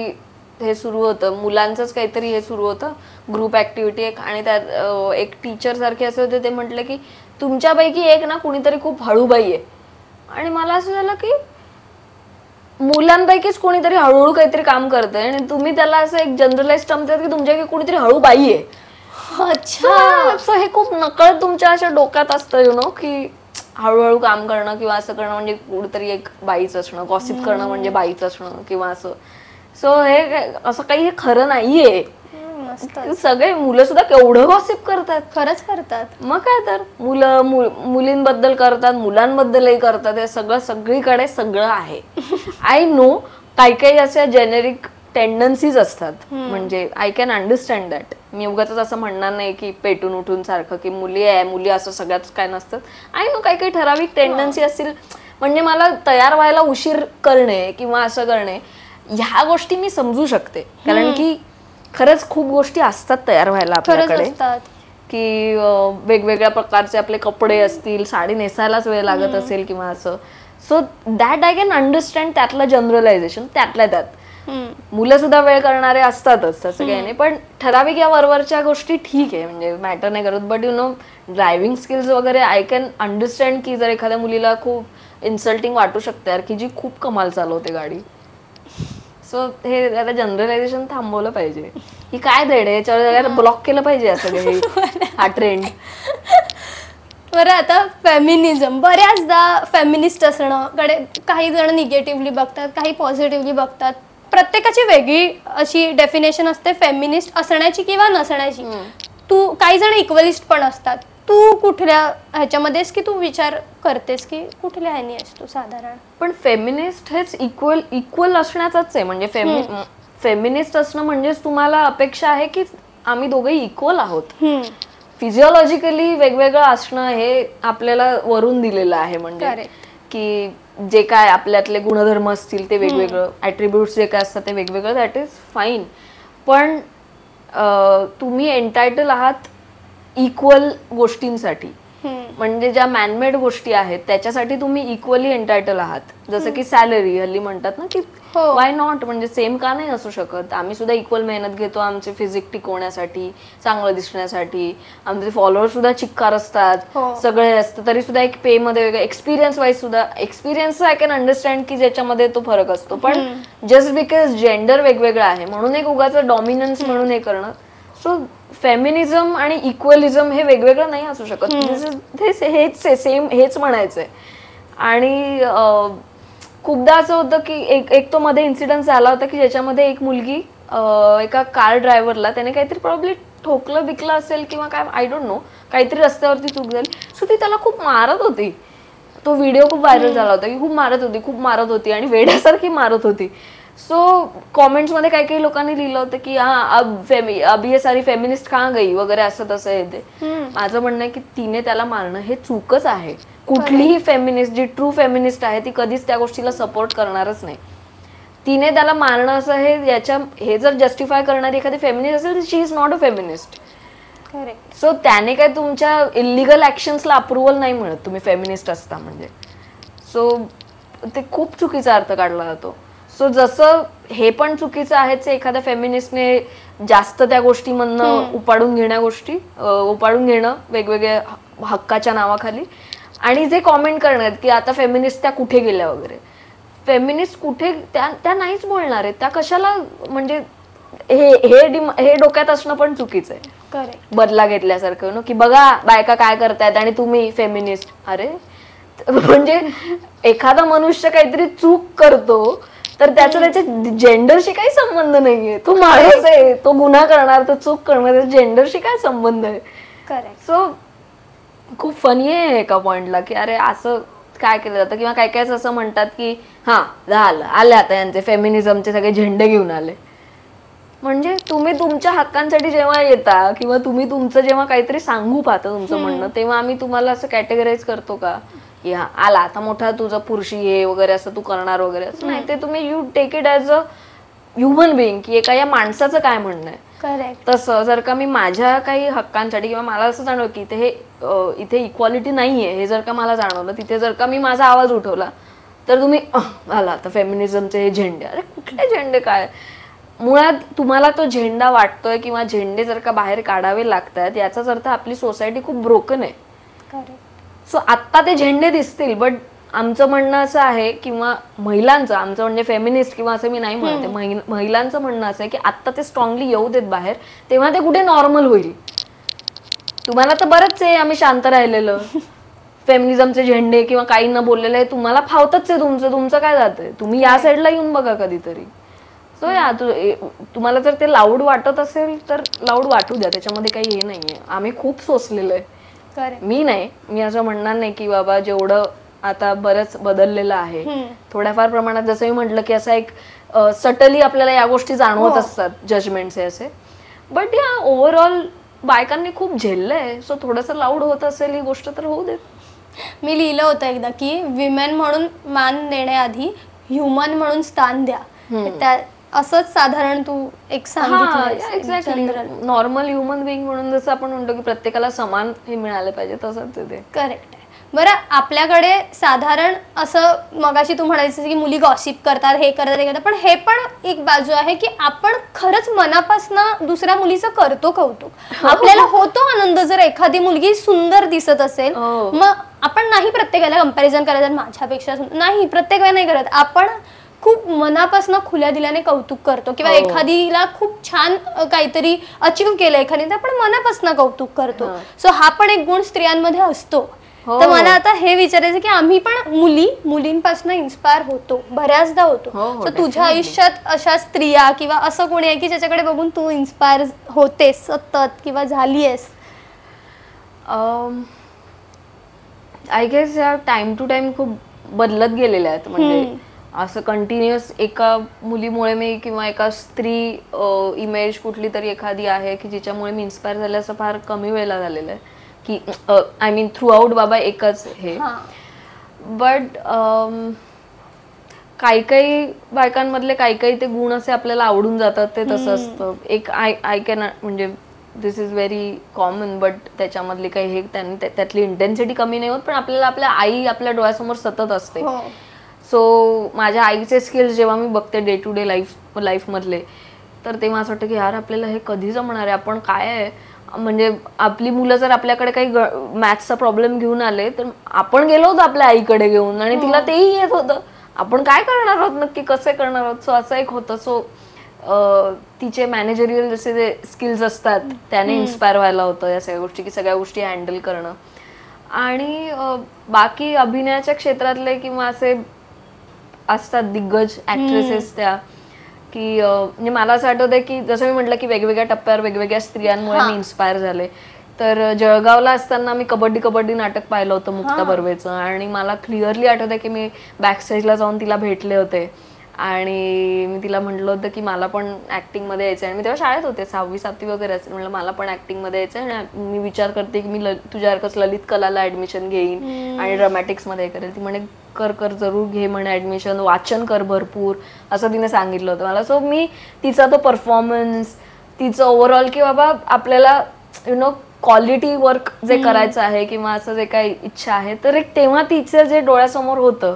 हे सुरू होतं, मुलांचंच काहीतरी हे सुरू होतं, ग्रुप ऍक्टिव्हिटी एक, आणि त्यात एक टीचर सारखे असे होते, ते म्हटलं की तुमच्यापैकी एक ना कुणीतरी खूप हळूबाई आहे. आणि मला असं झालं की मुलांपैकीच कोणीतरी हळूहळू काहीतरी काम करतंय आणि तुम्ही त्याला असं एक जनरलाइज टर्म देतात की तुमच्यापैकी कुणीतरी हळूबाई आहे. अच्छा, सो हे खूप नकळत तुमच्या अशा डोक्यात असतं, यु नो, की हळूहळू काम करणं किंवा असं करणं म्हणजे कुठेतरी एक बाईच असणं, गॉसिप करणं म्हणजे बाईच असणं किंवा असं. सो हे असं काही हे खरं नाहीये. सगळे मुलं सुद्धा केवढं गॉसिप करतात,
खरंच करतात.
मग काय तर, मुलींबद्दल करतात, मुलांबद्दलही करतात, हे सगळं सगळीकडे सगळं आहे. आय नो काही काही अशा जेनेरिक टेंडन्सीज असतात. म्हणजे आय कॅन अंडरस्टँड दॅट. मी उगाच असं म्हणणार नाही की पेटून उठून सारखं की मुली असं सगळ्याच काय नसतात. आय नो काही काही ठराविक टेंडन्सी असतील. म्हणजे मला तयार व्हायला उशीर करणे किंवा असं करणे ह्या गोष्टी मी समजू शकते, कारण की खरंच खूप गोष्टी असतात तयार व्हायला आपल्याकडे, की वेगवेगळ्या प्रकारचे आपले कपडे असतील, साडी नेसायलाच वेळ लागत असेल किंवा असं. So that I can understand. त्यातलं जनरलायझेशन त्यातल्या त्यात मुलं सुद्धा वेळ करणारे असतातच, तसं काही नाही. पण ठराविक या वरवरच्या गोष्टी ठीक आहे, म्हणजे मॅटर नाही करत. But you know driving skills वगैरे आय कॅन अंडरस्टँड की जर एखाद्या मुलीला खूप इन्सल्टिंग वाटू शकते यार की जी खूप कमाल चालवते गाडी. सो हे आता जनरलायझेशन थांबवलं पाहिजे. ही काय धड आहे याच्यावर ब्लॉक केलं पाहिजे असं हा ट्रेंड.
बरं, आता फेमिनिझम, बऱ्याचदा फेमिनिस्ट असणं कडे काही जण निगेटिव्हली बघतात, काही पॉझिटिव्हली बघतात. प्रत्येकाची वेगळी अशी डेफिनेशन असते फेमिनिस्ट असण्याची किंवा नसण्याची. तू काही जण इक्वलिस्ट पण असतात. तू कुठल्या ह्याच्यामध्येस की तू विचार करतेस की कुठल्या ह्यानी असतो साधारण?
पण फेमिनिस्ट हेच इक्वल असण्याचाच आहे. म्हणजे फेमिनिस्ट असणं म्हणजेच तुम्हाला अपेक्षा आहे की आम्ही दोघे इक्वल आहोत. फिजिओलॉजिकली वेगवेगळं असणं हे आपल्याला वरून दिलेलं आहे. म्हणजे की जे काय आपल्यातले गुणधर्म असतील ते वेगवेगळं, ऍट्रिब्यूट्स जे काय असतात ते वेगवेगळं, दॅट इज फाईन. पण तुम्ही एंटायटल आहात इक्वल गोष्टींसाठी. म्हणजे ज्या मॅनमेड गोष्टी आहेत त्याच्यासाठी तुम्ही इक्वली एंटायटल आहात. जसं की सॅलरी हल्ली म्हणतात ना की वाय नॉट, म्हणजे सेम का नाही असू शकत. आम्ही सुद्धा इक्वल मेहनत घेतो आमचे फिजिक टिकवण्यासाठी, चांगलं दिसण्यासाठी. आमचे फॉलोअर सुद्धा चिक्कार असतात, सगळे असतं, तरी सुद्धा एक पे मध्ये वेगळं. एक्सपिरियन्स वाईज सुद्धा, एक्सपिरियन्स आय कॅन अंडरस्टँड की ज्याच्यामध्ये तो फरक असतो. पण जस्ट बिकॉज जेंडर वेगवेगळं आहे म्हणून एक उगाच डॉमिनन्स म्हणून हे करणं. सो फेमिनिझम आणि इक्वलिझम हे वेगवेगळं नाही असू शकत. हेच सेम हेच म्हणायचंय. आणि खूपदा असं होतं की एक तो मध्ये इन्सिडेंट झाला होता की ज्याच्यामध्ये एक मुलगी एका कार ड्रायव्हरला त्याने काहीतरी प्रॉब्लेम ठोकलं बिकलं असेल किंवा काय, आय डोंट नो, काहीतरी रस्त्यावरती चूक झाली. सो ती त्याला खूप मारत होती. तो व्हिडिओ खूप व्हायरल झाला होता की खूप मारत होती आणि वेड्यासारखी मारत होती. सो कॉमेंट्स मध्ये काही काही लोकांनी लिहिलं होतं की अब ये सारी फेमिनिस्ट कहाँ गई वगैरे असं तसं हे ते. माझं म्हणणं आहे की तिने त्याला मारणं हे चूकच आहे. कुठलीही फेमिनिस्ट जी ट्रू फेमिनिस्ट आहे ती कधीच त्या गोष्टीला सपोर्ट करणारच नाही. तिने त्याला मारणं असं हे जर जस्टिफाय करणारी एखादी फेमिनिस्ट असेल तर she is not a feminist. So त्याने काय तुमच्या इलिगल ऍक्शन्सला अप्रुव्हल नाही मिळत तुम्ही फेमिनिस्ट असता म्हणजे. सो ते खूप चुकीचा अर्थ काढला जातो. सो जसं हे पण चुकीचं आहेच एखाद्या फेमिनिस्टने जास्त त्या गोष्टीमधनं उपाडून घेणं वेगवेगळ्या हक्काच्या नावाखाली. आणि जे कॉमेंट करणार की आता फेमिनिस्ट त्या कुठे गेल्या वगैरे, फेमिनिस्ट कुठे त्या नाहीच बोलणार आहेत. त्या कशाला, म्हणजे हे डोक्यात असणं पण चुकीचं आहे. बदला घेतल्यासारखं की बघा बायका काय करतायत आणि तुम्ही फेमिनिस्ट. अरे म्हणजे एखादा मनुष्य काहीतरी चूक करतो तर त्याच्या जेंडरशी काही संबंध नाहीये. तो माणूस आहे, तो गुन्हा करणार, तो चूक करणार, जेंडरशी काय संबंध आहे. सो खूप फनी आहे एका पॉइंटला की अरे असं काय केलं जातं. किंवा काय काय असं म्हणतात की हा झालं, आले आता यांचे फेमिनिझमचे सगळे झेंडे घेऊन आले. म्हणजे तुम्ही तुमच्या हक्कांसाठी जेव्हा येता किंवा तुम्ही तुमचं जेव्हा काहीतरी सांगू पाहता तुमचं म्हणणं, तेव्हा आम्ही तुम्हाला असं कॅटेगराईज करतो का की हा आला आता मोठा तुझा पुरुषी आहे वगैरे असं तू करणार वगैरे असं नाही. ते तुम्ही you take it as a human being की एका या माणसाचं काय म्हणणं आहे. तसं जर का मी माझ्या काही हक्कांसाठी किंवा मला असं जाणवलं की इथे इक्वालिटी नाहीये हे जर का मला जाणवलं, तिथे जर का मी माझा आवाज उठवला तर तुम्ही आला आता फेमिनिझमचे हे झेंडे. अरे कुठले झेंडे काय, मुळात तुम्हाला तो झेंडा वाटतोय किंवा झेंडे जर का बाहेर काढावे लागतात याचाच अर्थ आपली सोसायटी खूप ब्रोकन आहे. सो आत्ता ते झेंडे दिसतील, बट आमचं म्हणणं असं आहे किंवा महिलांचं, आमचं म्हणजे फेमिनिस्ट किंवा असं मी नाही म्हणते, महिलांचं म्हणणं असं आहे की आत्ता ते स्ट्रॉंगली येऊ देत बाहेर, तेव्हा ते कुठे नॉर्मल होईल. तुम्हाला तर बरंच आहे आम्ही शांत राहिलेलं, फेमिनिझमचे झेंडे किंवा काही न बोललेलं आहे तुम्हाला फावतच आहे. तुमचं काय जातंय, तुम्ही या साईडला येऊन बघा कधीतरी. सो या तुम्हाला जर ते लाऊड वाटत असेल तर लाऊड वाटू द्या, त्याच्यामध्ये काही हे नाहीये. आम्ही खूप सोसलेलं आहे. मी असं म्हणणार नाही की बाबा जेवढं आता बरंच बदललेलं आहे. थोड्याफार प्रमाणात जसं मी म्हटलं की असा एक सटली आपल्याला या गोष्टी जाणवत असतात, जजमेंट्स असे. बट या ओव्हरऑल बायकांनी खूप झेललंय. सो थोडंसं लाऊड होत असेल ही गोष्ट तर होऊ देत.
मी लिहिलं होतं एकदा की विमेन म्हणून मान देण्याआधी ह्युमन म्हणून स्थान द्या. त्या असंच साधारण तू एक सांगितलं.
नॉर्मल ह्युमन बिईंग म्हणून जसं आपण म्हणतो की प्रत्येकाला समान हे मिळालं पाहिजे, तसंच ते
करेक्ट आहे. बरं, आपल्याकडे साधारण असं मगाशी तू म्हणायचं की मुली गॉसिप करतात, हे करतात, हे करतात, पण हे पण एक बाजू आहे की आपण खरंच मनापासून दुसऱ्या मुलीचं करतो कौतुक. आपल्याला होतो आनंद जर एखादी मुलगी सुंदर दिसत असेल. मग आपण नाही प्रत्येकाला कंपॅरिझन करायचं माझ्यापेक्षा नाही, प्रत्येक वेळा नाही करत. आपण खूप मनापासून खुल्या दिल्याने कौतुक करतो किंवा एखादीला खूप छान काहीतरी अचीव्ह केलं एखादी तर आपण मनापासून कौतुक करतो. सो हा पण एक गुण स्त्रियांमध्ये असतो. तर मला आता हे विचारायचं की आम्ही पण मुलींपासून इन्स्पायर होतो, बऱ्याचदा होतो. तर तुझ्या आयुष्यात अशा स्त्रिया किंवा असं कोणी आहे की ज्याच्याकडे बघून तू इन्स्पायर होतेस सतत किंवा झालीयस?
आय गेस या टाइम टू टाइम खूप बदलत गेलेल्या आहेत. म्हणजे असं कंटिन्युअस एका मुलीमुळे मी किंवा एका स्त्री इमेज कुठली तरी एखादी आहे की जिच्यामुळे मी इन्स्पायर झाले असं फार कमी वेळेला झालेलं आहे की आय मीन थ्रू आउट बाबा एकच हे. बट काही बायकांमधले काही ते गुण असे आपल्याला आवडून जातात, ते तसं असतं. एक आय कॅन म्हणजे दिस इज व्हेरी कॉमन, बट त्याच्यामधले काही हे त्यातली इंटेन्सिटी कमी नाही होत, पण आपल्याला आपल्या आई आपल्या डोळ्यासमोर सतत असते. सो माझ्या आईचे स्किल्स जेव्हा मी बघते डे टू डे लाईफ मधले, तर तेव्हा असं वाटतं की यार आपल्याला हे कधी जमणार आहे, आपण काय आहे. म्हणजे आपली मुलं जर आपल्याकडे काही मॅथ्सचा प्रॉब्लेम घेऊन आले तर आपण गेलो होतो आपल्या आईकडे घेऊन आणि तिला तेही येत होतं. आपण काय करणार आहोत नक्की, कसे करणार आहोत. सो असं एक होतं. सो तिचे मॅनेजरियल जसे जे स्किल्स असतात त्याने इन्स्पायर व्हायला होतं या सगळ्या गोष्टी, की सगळ्या गोष्टी हँडल करणं. आणि बाकी अभिनयाच्या क्षेत्रातले किंवा असे असतात दिग्गज ऍक्ट्रेसेस त्या की म्हणजे मला असं आठवतंय की जसं मी म्हटलं की वेगवेगळ्या टप्प्यावर वेगवेगळ्या स्त्रियांमुळे मी इन्स्पायर झाले. तर जळगावला असताना मी कबड्डी नाटक पाहिलं होतं मुक्ता बर्वेचं, आणि मला क्लिअरली आठवतंय की मी बॅकस्टेजला जाऊन तिला भेटले होते आणि मी तिला म्हटलं होतं की मला पण ऍक्टिंग मध्ये यायचं. आणि मी तेव्हा शाळेत होते, 6वी 7वी वगैरे असेल. म्हटलं मला पण ऍक्टिंग मध्ये यायचं आणि मी विचार करते की मी तुझ्यासारखंच ललित कलाला ऍडमिशन घेईन आणि ड्रामॅटिक्स मध्ये करेल. ती म्हणे कर जरूर घे म्हणे ऍडमिशन, वाचन कर भरपूर, असं तिने सांगितलं होतं मला. सो मी तिचा तो परफॉर्मन्स, तिचं ओव्हरऑल की बाबा आपल्याला क्वालिटी वर्क जे करायचं आहे किंवा असं जे काही इच्छा आहे, तर एक तेव्हा तिचं जे डोळ्यासमोर होतं.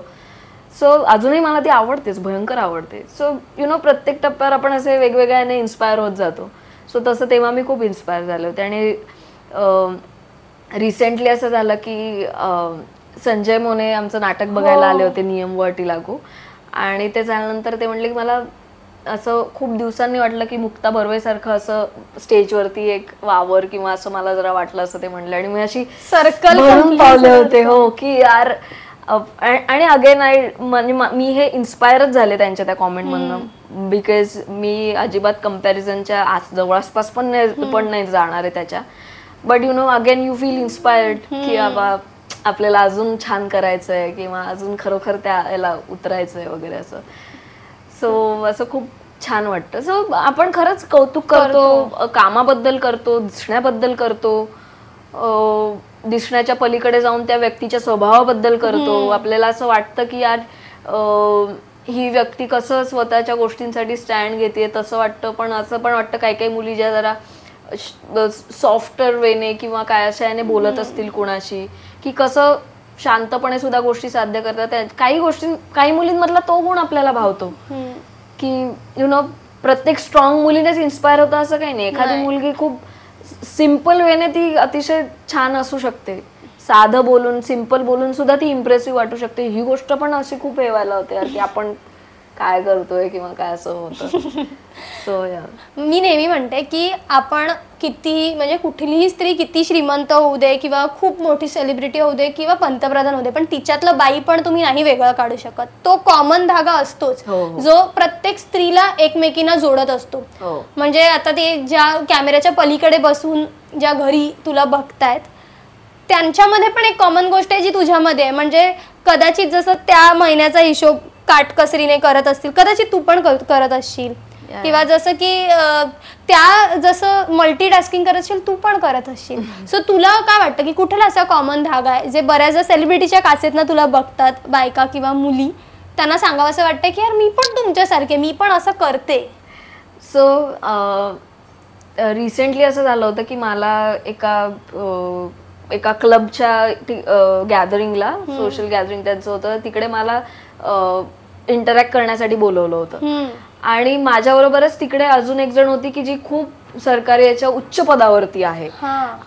सो अजूनही मला ती आवडतेच, भयंकर आवडते. सो प्रत्येक टप्प्यावर आपण असे वेगवेगळ्याने इन्स्पायर होत जातो. सो तसं तेव्हा मी खूप इन्स्पायर झाले होते. आणि रिसेंटली असं झालं की संजय मोने आमचं नाटक बघायला आले होते, नियम व अटी लागू. आणि ते झाल्यानंतर ते म्हणले की मला असं खूप दिवसांनी वाटलं की मुक्ता बर्वेसारखं असं स्टेजवरती एक वावर किंवा असं मला जरा वाटलं असं ते म्हणले. आणि मी अशी
सर्कल
भरून पावले होते हो की यार. आणि अगेन म्हणजे मी हे इन्स्पायरच झाले त्यांच्या त्या कॉमेंटमधनं, बिकॉज मी अजिबात कम्पॅरिझनच्या जवळपास पण नाही जाणार आहे त्याच्या. But again you feel inspired की बाबा आपल्याला अजून छान करायचंय किंवा अजून खरोखर त्या याला उतरायचंय वगैरे असं. सो असं खूप छान वाटतं. सो आपण खरंच कौतुक करतो, कामाबद्दल करतो, दिसण्याबद्दल करतो, दिसण्याच्या पलीकडे जाऊन त्या व्यक्तीच्या स्वभावाबद्दल करतो. आपल्याला असं वाटतं की यार ही व्यक्ती कसं स्वतःच्या गोष्टींसाठी स्टँड घेते तसं वाटतं. पण असं पण वाटतं काही मुली ज्या जरा सॉफ्टर वेने किंवा काय अशाने बोलत असतील कुणाशी, की कसं शांतपणे सुद्धा गोष्टी साध्य करतात. काही मुलींमधला तो गुण आपल्याला भावतो की प्रत्येक स्ट्रॉंग मुलीनेच इन्स्पायर होतं असं काही नाही. एखादी मुलगी खूप सिम्पल वेने ती अतिशय छान असू शकते, साधं बोलून सिम्पल बोलून सुद्धा ती इम्प्रेसिव्ह वाटू शकते. ही गोष्ट पण अशी खूप हे व्हायला होते की आपण काय करतोय किंवा काय असं होतं. सो
मी नेहमी म्हणते की आपण कितीही म्हणजे कुठलीही स्त्री किती श्रीमंत होऊ दे किंवा खूप मोठी सेलिब्रिटी होऊ दे किंवा पंतप्रधान होऊ दे, पण तिच्यातलं बाई पण तुम्ही नाही वेगळं काढू शकत. तो कॉमन धागा असतोच जो प्रत्येक स्त्रीला एकमेकींना जोडत असतो. म्हणजे आता ते ज्या कॅमेऱ्याच्या पलीकडे बसून ज्या घरी तुला बघतायत त्यांच्यामध्ये पण एक कॉमन गोष्ट आहे जी तुझ्यामध्ये आहे. म्हणजे कदाचित जसं त्या महिन्याचा हिशोब काटकसरीने करत असतील, कदाचित तू पण करत असशील, किंवा जसं की त्या जसं मल्टीटास्किंग करत असशील तू पण करत असशील. सो तुला काय वाटतं की कुठला असा कॉमन धागा आहे जे बऱ्याचदा सेलिब्रिटीच्या काचेतनं तुला बघतात बायका किंवा मुली, त्यांना सांगावं असं वाटतं की यार मी पण तुमच्यासारखे, मी पण असं करते?
सो रिसेंटली असं झालं होतं की मला एका क्लबच्या गॅदरिंगला, सोशल गॅदरिंग त्यांचं होतं, तिकडे मला इंटरॅक्ट करण्यासाठी बोलवलं होतं. आणि माझ्याबरोबरच तिकडे अजून एक जण होती की जी खूप सरकारी याच्या उच्च पदावरती आहे,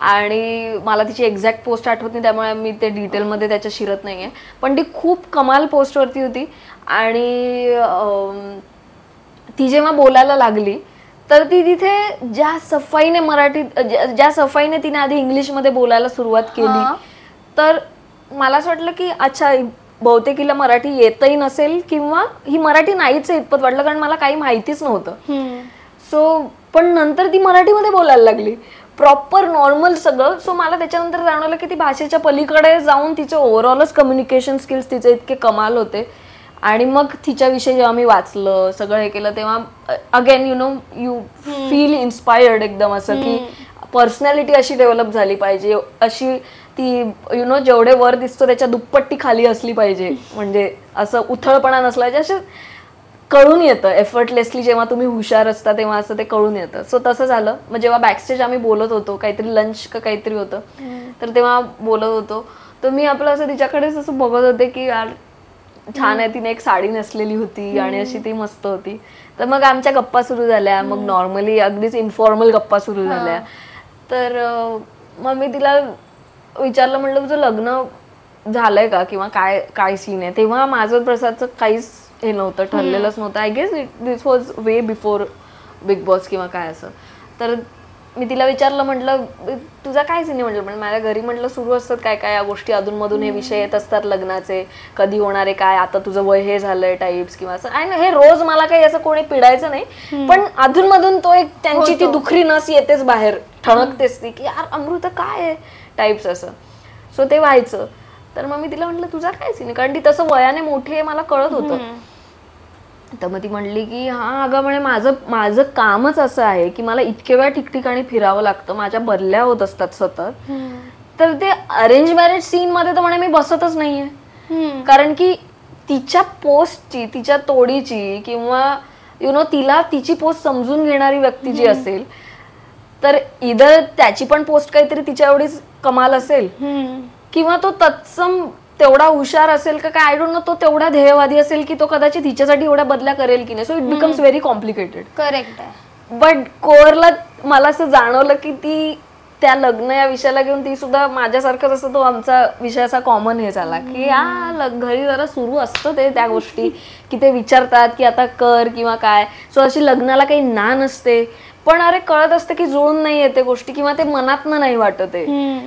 आणि मला तिची एक्झॅक्ट पोस्ट आठवत नाही त्यामुळे मी ते डिटेलमध्ये त्याच्या शिरत नाहीये, पण ती खूप कमाल पोस्टवरती होती. आणि ती जेव्हा बोलायला लागली तर ती तिथे ज्या सफाईने तिने आधी इंग्लिशमध्ये बोलायला सुरुवात केली, तर मला असं वाटलं की अच्छा, बहुतेक हिला मराठी येतही नसेल किंवा ही मराठी नाहीच इतपत वाटलं, कारण मला काही माहितीच नव्हतं. सो पण नंतर ती मराठीमध्ये बोलायला लागली, प्रॉपर नॉर्मल सगळं. सो मला त्याच्यानंतर जाणवलं की ती भाषेच्या पलीकडे जाऊन तिचे ओव्हरऑलच कम्युनिकेशन स्किल्स तिचे इतके कमाल होते. आणि मग तिच्याविषयी जेव्हा मी वाचलं, सगळं हे केलं, तेव्हा अगेन यू फील इन्स्पायर्ड एकदम, असं की पर्सनॅलिटी अशी डेव्हलप झाली पाहिजे, अशी ती जेवढे वर दिसतो त्याच्या दुप्पट्टी खाली असली पाहिजे, म्हणजे असं उथळपणा नसला पाहिजे, असं कळून येतं एफर्टलेसली. जेव्हा तुम्ही हुशार असता तेव्हा असं ते कळून येतं. सो तसं झालं. मग जेव्हा बॅकस्टेज आम्ही बोलत होतो, काहीतरी लंच का काहीतरी होतं, तर तेव्हा बोलत होतो, तर मी आपलं असं तिच्याकडेच असं बघत होते की यार छान आहे, तिने एक साडी नेसलेली होती आणि अशी ती मस्त होती. तर मग आमच्या गप्पा सुरू झाल्या, मग नॉर्मली अगदीच इन्फॉर्मल गप्पा सुरू झाल्या. तर मग मी तिला विचारलं, म्हटलं तुझं लग्न झालंय का किंवा काय सीन आहे. तेव्हा माझं प्रसादचं काहीच हे नव्हतं, ठरलेलंच नव्हतं. I guess this was way before Bigg Boss किंवा काय असं. तर मी तिला विचारलं, म्हटलं तुझा काय सीन आहे, म्हटलं पण माझ्या घरी म्हटलं सुरू असतात काय काय या गोष्टी, अधूनमधून हे विषय येत असतात लग्नाचे, कधी होणार आहे काय, आता तुझं वय हे झालंय टाईप्स किंवा असं. आणि हे रोज मला काही असं कोणी पिडायचं नाही, पण अधूनमधून तो एक त्यांची ती दुखरी नस येतेच बाहेर, ठणकतेच ती की यार अमृता काय आहे टाईप्स असं. सो ते व्हायचं. तर मग मी तिला म्हटलं तुझा काय सीन आहे, कारण ती तसं वयाने मोठी आहे मला कळत होतं. तर मग ती म्हणली की हा अगं म्हणे माझं कामच असं आहे की मला इतके वेळा ठिकठिकाणी फिरावं लागतं, माझ्या बदल्या होत असतात सतत, तर ते अरेंज मॅरेज सीन मध्ये तर म्हणे मी बसतच नाहीये. कारण की तिच्या पोस्टची, तिच्या तोडीची किंवा तिला तिची पोस्ट समजून घेणारी व्यक्ती जी असेल, तर इधर त्याची पण पोस्ट काहीतरी तिच्या एवढीच कमाल असेल, किंवा तो तत्सम तेवढा हुशार असेल का काय, आय डोंट नो, तो तेवढा ध्येयवादी असेल की तो कदाचित हिच्यासाठी एवढ्या बदल्या करेल की नाही. So it becomes very complicated.
Correct आहे.
बट कोअरला मला असं जाणवलं की ती त्या लग्न या विषयाला घेऊन ती सुद्धा माझ्यासारखंच असं, तो आमचा विषय असा कॉमन हे झाला की घरी जरा सुरू असतं ते त्या गोष्टी की ते विचारतात की आता कर किंवा काय. सो अशी लग्नाला काही ना नसते, पण अरे कळत असतं की जुळून नाही येते गोष्टी किंवा ते मनातनं नाही वाटत आहे.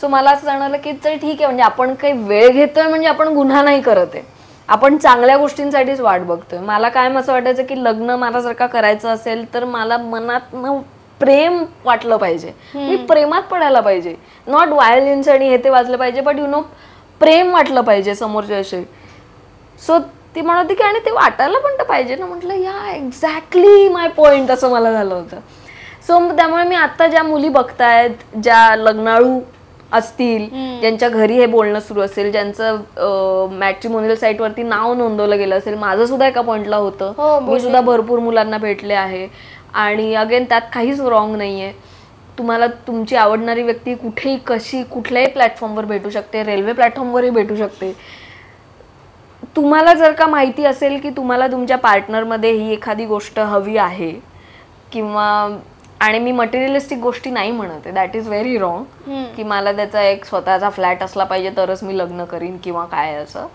सो मला असं जाणवलं की चल ठीक आहे, म्हणजे आपण काही वेळ घेतोय म्हणजे आपण गुन्हा नाही करत आहे, आपण चांगल्या गोष्टींसाठीच वाट बघतोय. मला कायम असं वाटायचं की लग्न मला जर का करायचं असेल तर मला मनातनं प्रेम वाटलं पाहिजे, मी प्रेमात पडायला पाहिजे, नॉट व्हायलेन्स आणि हे ते वाजलं पाहिजे, बट प्रेम वाटलं पाहिजे समोरच्याशी. सो ती म्हणत होती की आणि ते वाटायला पण तर पाहिजे ना. म्हटलं या एक्झॅक्टली माय पॉइंट, असं मला झालं होतं. सो त्यामुळे मी आता ज्या मुली बघतायत, ज्या लग्नाळू असतील, ज्यांच्या घरी हे बोलणं सुरू असेल, ज्यांचं मॅट्रिमोनियल साईटवरती नाव नोंदवलं गेलं असेल, माझं सुद्धा एका पॉइंटला होतं, मी सुद्धा भरपूर मुलांना भेटले आहे. आणि अगेन त्यात काहीच रॉंग नाहीये. तुम्हाला तुमची आवडणारी व्यक्ती कुठेही कशी कुठल्याही प्लॅटफॉर्मवर भेटू शकते, रेल्वे प्लॅटफॉर्मवरही भेटू शकते. तुम्हाला जर का माहिती असेल की तुम्हाला तुमच्या पार्टनरमध्ये ही एखादी गोष्ट हवी आहे, किंवा आणि मी मटेरियलिस्टिक गोष्टी नाही म्हणत आहे, दॅट इज व्हेरी रॉंग, की मला त्याचा एक स्वतःचा फ्लॅट असला पाहिजे तरच मी लग्न करीन किंवा काय असं.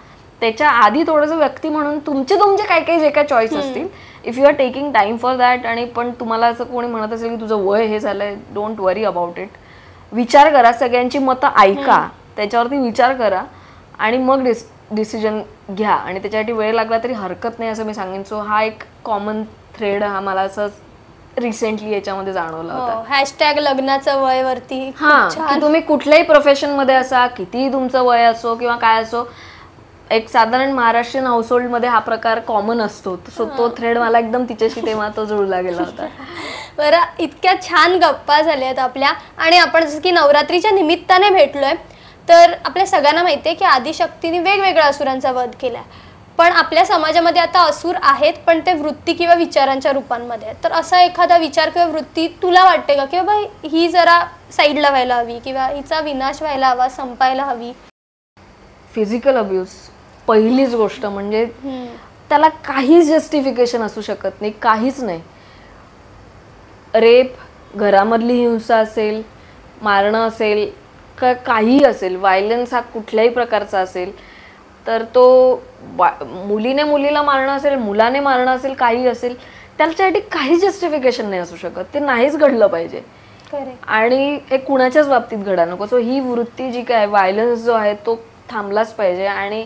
त्याच्या आधी थोडंसं व्यक्ती म्हणून तुमचे काही काही जे काय चॉईस असतील, if you are taking time for that, आणि पण तुम्हाला असं कोणी म्हणत असेल की तुझं वय हे झालंय, डोंट वरी अबाउट इट. विचार करा, सगळ्यांची मतं ऐका, त्याच्यावरती विचार करा आणि मग डिसिजन घ्या. आणि त्याच्यासाठी वेळ लागला तरी हरकत नाही असं मी सांगेन. सो हा एक कॉमन थ्रेड हा मला असं रिसेंटली याच्यामध्ये जाणवला होता.
हॅशटॅग लग्नाचं वय वरती.
हा, की तुम्ही कुठल्याही प्रोफेशन मध्ये असा, कितीही तुमचं वय असो किंवा काय असो, एक साधारण महाराष्ट्रीयन हाऊसहोल्ड मध्ये हा प्रकार कॉमन असतो. सो तो थ्रेड मला एकदम तिच्याशी तेव्हा तो जुळला गेला होता.
बरं, इतक्या छान गप्पा झाल्यात आपल्या, आणि आपण जसं की नवरात्रीच्या निमित्ताने भेटलोय, तर आपल्या सगळ्यांना माहिती आहे की आदिशक्तीने वेगवेगळ्या असुरांचा वध केलाय. पण आपल्या समाजामध्ये आता असुर आहेत, पण ते वृत्ती किंवा विचारांच्या रूपांमध्ये आहेत. तर असा एखादा विचार किंवा वृत्ती तुला वाटते का की बाबा ही जरा साईडला व्हायला हवी, किंवा हिचा विनाश व्हायला हवा, संपायला हवी?
फिजिकल अब्यूज पहिलीच गोष्ट, म्हणजे त्याला काहीच जस्टिफिकेशन असू शकत नाही, काहीच नाही. रेप, घरामधली हिंसा असेल, मारणं असेल, काही असेल, व्हायलन्स हा कुठल्याही प्रकारचा असेल, तर तो मुलीने मुलीला मारणं असेल, मुलाने मारणं असेल, काही असेल, त्याच्यासाठी काही जस्टिफिकेशन नाही असू शकत. ते नाहीच घडलं पाहिजे. आणि हे कुणाच्याच बाबतीत घडा नको. सो ही वृत्ती जी काय, व्हायलन्स जो आहे तो थांबलाच पाहिजे. आणि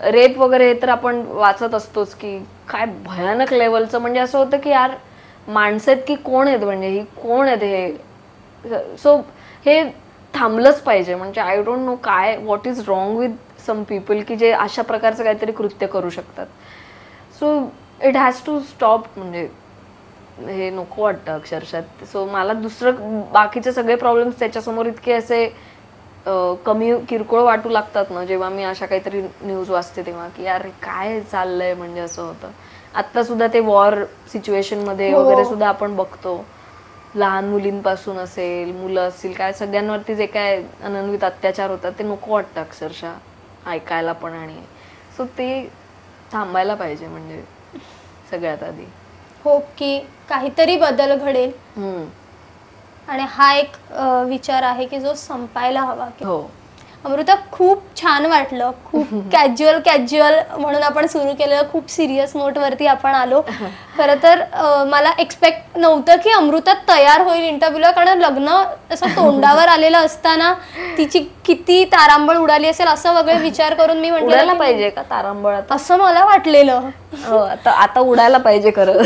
रेप वगैरे हे तर आपण वाचत असतोच की काय भयानक लेवलचं, म्हणजे असं होतं की यार माणसं आहेत की कोण आहेत, म्हणजे ही कोण आहेत हे. सो हे थांबलंच पाहिजे. म्हणजे आय डोंट नो काय what is wrong with some people की जे अशा प्रकारचं काहीतरी कृत्य करू शकतात. So it has to stop. म्हणजे हे नको वाटतं अक्षरशः. सो मला दुसरं बाकीचे सगळे प्रॉब्लेम्स त्याच्यासमोर इतके असे कमी किरकोळ वाटू लागतात ना जेव्हा मी अशा काहीतरी न्यूज वाचते तेव्हा, की यार काय चाललंय, म्हणजे असं होतं. आत्ता सुद्धा ते वॉर सिच्युएशन मध्ये वगैरे सुद्धा आपण बघतो, लहान मुलींपासून असेल, मुलं असतील, काय सगळ्यांवरती जे काय अनन्वित अत्याचार होतात ते नको वाटतं अक्षरशः ऐकायला पण. आणि सो ते थांबायला पाहिजे म्हणजे सगळ्यात आधी.
हो, की काहीतरी बदल घडेल. आणि हा एक विचार आहे की जो संपायला हवा.
हो
अमृता, खूप छान वाटलं. खूप कॅज्युअल म्हणून आपण सुरू केलं, खूप सिरियस नोट वरती आपण आलो. खरं तर मला एक्सपेक्ट नव्हतं की अमृता तयार होईल इंटरव्ह्यूला, कारण लग्न असं तोंडावर आलेलं असताना तिची किती तारांबळ उडाली असेल असं वगैरे विचार करून मी
म्हटलं पाहिजे का तारांबळ,
असं मला वाटलेलं.
आता उडायला पाहिजे खरं.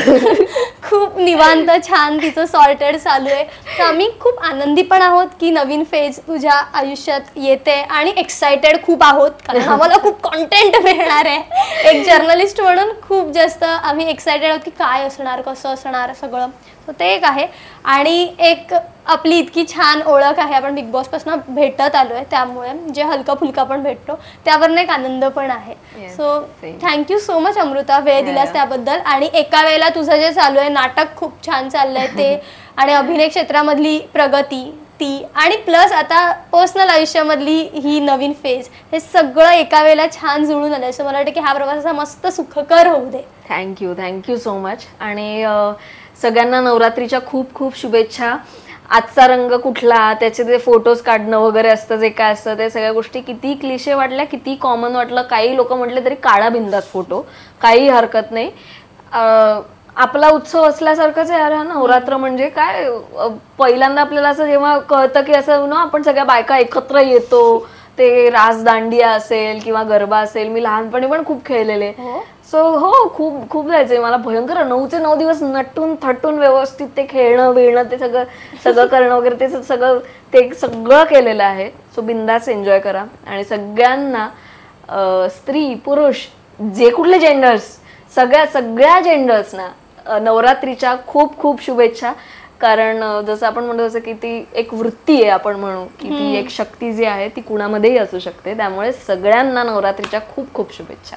खूप निवांत छान तिचं सॉर्टेड चालू आहे. तर आम्ही खूप आनंदी पण आहोत की नवीन फेज तुझ्या आयुष्यात येते, आणि एक्सायटेड खूप आहोत कारण आम्हाला खूप कॉन्टेंट मिळणार आहे. एक जर्नलिस्ट म्हणून खूप जास्त आम्ही एक्सायटेड आहोत की काय असणार, कसं असणार सगळं. तर ते एक आहे. आणि एक आपली इतकी छान ओळख आहे, आपण बिग बॉस पासून भेटत आलोय, त्यामुळे जे हलका फुलका पण भेटतो त्यावरनं एक आनंद पण आहे. So thank you so much Amruta, वेळ दिलास त्याबद्दल. आणि एका वेळेला तुझं जे चालू आहे नाटक खूप छान चाललंय ते, आणि अभिनय क्षेत्रामधली प्रगती ती, आणि प्लस आता पर्सनल आयुष्यामधली ही नवीन फेज, हे सगळं एका वेळेला छान जुळून आलंय. सो मला वाटतं की हा प्रवास असा मस्त सुखकर होऊ दे.
Thank you so much. आणि सगळ्यांना नवरात्रीच्या खूप खूप शुभेच्छा. आजचा रंग कुठला, त्याचे ते फोटोज काढणं वगैरे असतं, जे काय असतं ते सगळ्या गोष्टी किती क्लिशे वाटल्या, किती कॉमन वाटलं. काही लोक म्हटले तरी काढा बिंदास फोटो, काही हरकत नाही. आपला उत्सव असल्यासारखंच आहे. अरे नवरात्र म्हणजे काय, पहिल्यांदा आपल्याला असं जेव्हा कळतं की असं ना आपण सगळ्या बायका एकत्र येतो, ते रास दांडिया असेल किंवा गरबा असेल, मी लहानपणी पण खूप खेळलेले. सो हो, खूप खूप जायचंय मला. भयंकर 9चे 9 दिवस नटून थटून व्यवस्थित ते खेळणं बिळणं ते सगळं करणं वगैरे ते सगळं केलेलं आहे. सो बिंदास एन्जॉय करा. आणि सगळ्यांना स्त्री पुरुष जे कुठले जेंडर्स, सगळ्या जेंडर्सना नवरात्रीच्या खूप खूप शुभेच्छा. कारण जसं आपण म्हणतो तसं की ती एक वृत्ती आहे, आपण म्हणू की ती एक शक्ती जी आहे ती कुणामध्येही असू शकते. त्यामुळे सगळ्यांना नवरात्रीच्या खूप खूप शुभेच्छा.